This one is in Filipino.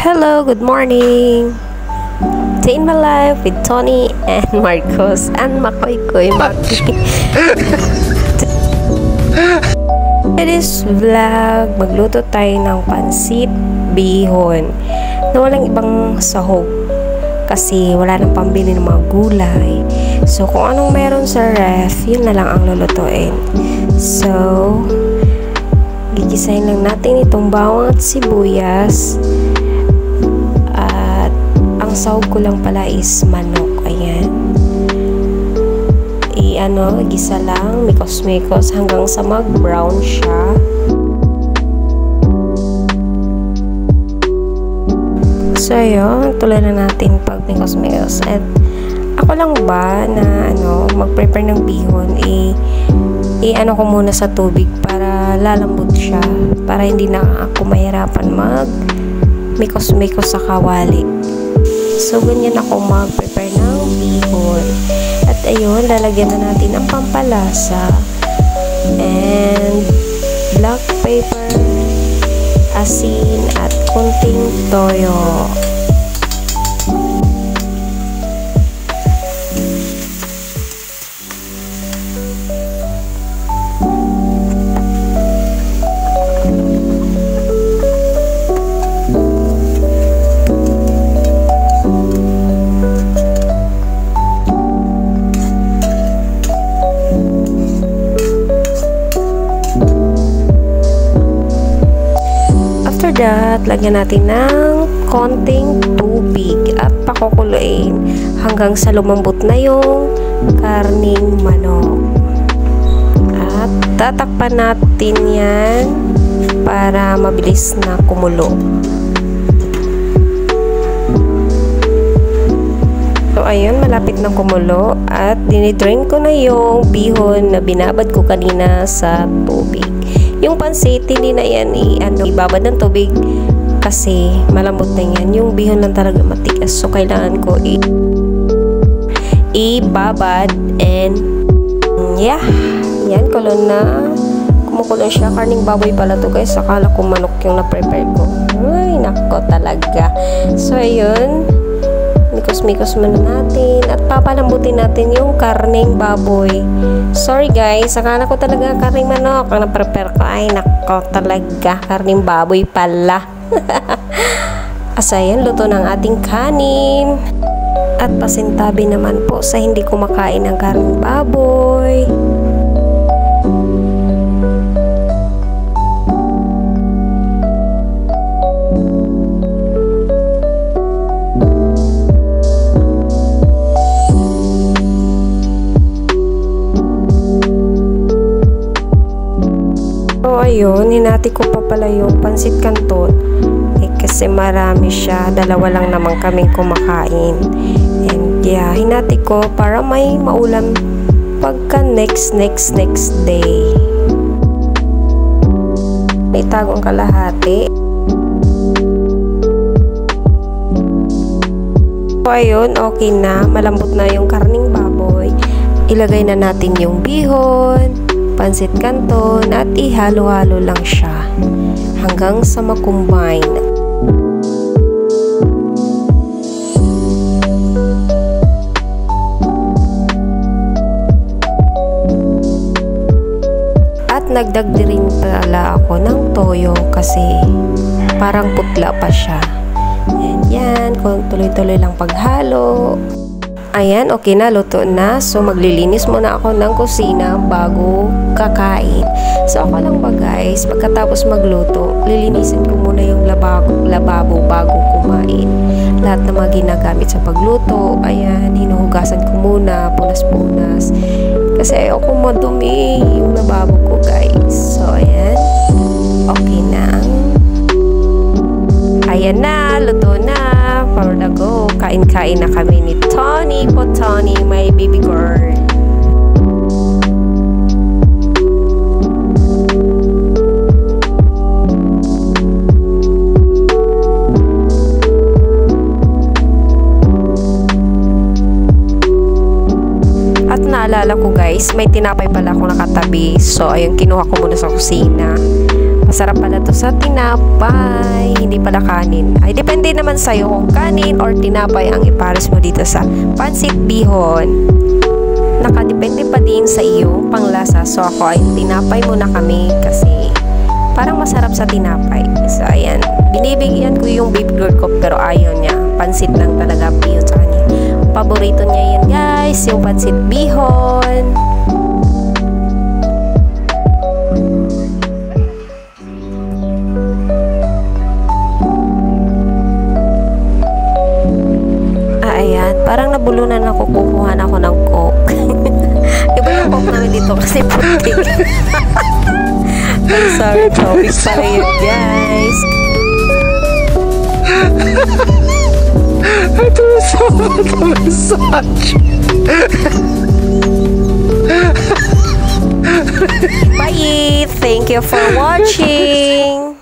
Hello, good morning. Day in my life with Tony and Marcos and Makoy Maki. Today's vlog, magluto tayo ng pansit bihon na walang ibang sahog kasi wala nang pambili ng mga gulay. So, kung anong meron sa ref, yun na lang ang lulutuin. So, gigisahin lang natin itong bawang at sibuyas. Ang sahog ko lang pala is manok. Ayan. Gisa lang, mikos-mikos hanggang sa mag-brown siya. So, ayun, tuloy na natin pag mikos-mikos. At ako lang ba na mag-prepare ng bihon, ko muna sa tubig para lalambot siya. Para hindi na ako mahirapan mag-mikos-mikos sa kawali. So, ganyan ako mag-prepare ng bihon. At ayun, lalagyan na natin ang pampalasa and black pepper, asin, at kunting toyo. At lagyan natin ng konting tubig at pakukuluin hanggang sa lumambot na yung karning manok. At tatakpan natin yan para mabilis na kumulo. So, ayun, malapit na kumulo at dinidrain ko na yung bihon na binabad ko kanina sa tubig. Yung pansit, hindi na yan ibabad ng tubig kasi malambot na yan. Yung bihon lang talaga matigas. So, kailangan ko ibabad and yeah, yan, kulon na. Kumukulon siya. Karning baboy pala to, guys. Akala ko manok yung na-prepare ko. Ay, nako talaga. So, ayun. Mikos-mikos muna natin at papalambutin natin yung karning baboy. Sorry guys, akala ko talaga karning manok ang na-prepare ko. Ay nako talaga, karning baboy pala. Asayan, luto ng ating kanin. At pasintabi naman po sa hindi kumakain ng karning baboy. Ayun, hinati ko pa pala yung pansit canton kasi marami siya, dalawa lang naman kaming kumakain and yeah, hinati ko para may maulam pagka next day. May tagong kalahati. So ayun, okay na, malambot na yung karning baboy. Ilagay na natin yung bihon, pansit canton at ihalo-halo lang siya hanggang sa makumbine. At nagdagdi rin pala ako ng toyo kasi parang putla pa siya. And yan, kung tuloy-tuloy lang paghalo. Ayan, okay na, luto na. So, maglilinis muna ako ng kusina bago kakain. So, ako lang ba guys, pagkatapos magluto, lilinisin ko muna yung lababo bago kumain. Lahat na mga ginagamit sa pagluto, ayan, hinuhugasan ko muna, punas-punas. Kasi ayoko madumi yung lababo ko guys. So, ayan, okay na. Ayan na, luto na. For the go, kain-kain na kami ni Tony po, Tony, my baby girl. At naalala ko guys, may tinapay pala akong nakatabi. So, ayun, kinuha ko muna sa kusina. Masarap pala to sa tinapay, hindi pala kanin. Ay, depende naman sa'yo kung kanin or tinapay ang ipares mo dito sa pansit bihon. Nakadepende pa din sa iyo panglasa. So ako ay tinapay muna kami kasi parang masarap sa tinapay. So ayan, binibigyan ko yung baby girl ko pero ayaw niya. Pansit lang talaga bihon sa kanya. Paborito niya yan guys, yung pansit bihon. Ayan, parang nabulunan ako, kukuha na ako ng coke. Iba yung coke namin dito kasi putik. I'm sorry, topic pala yun, guys. Ito na massage. Bye! Thank you for watching!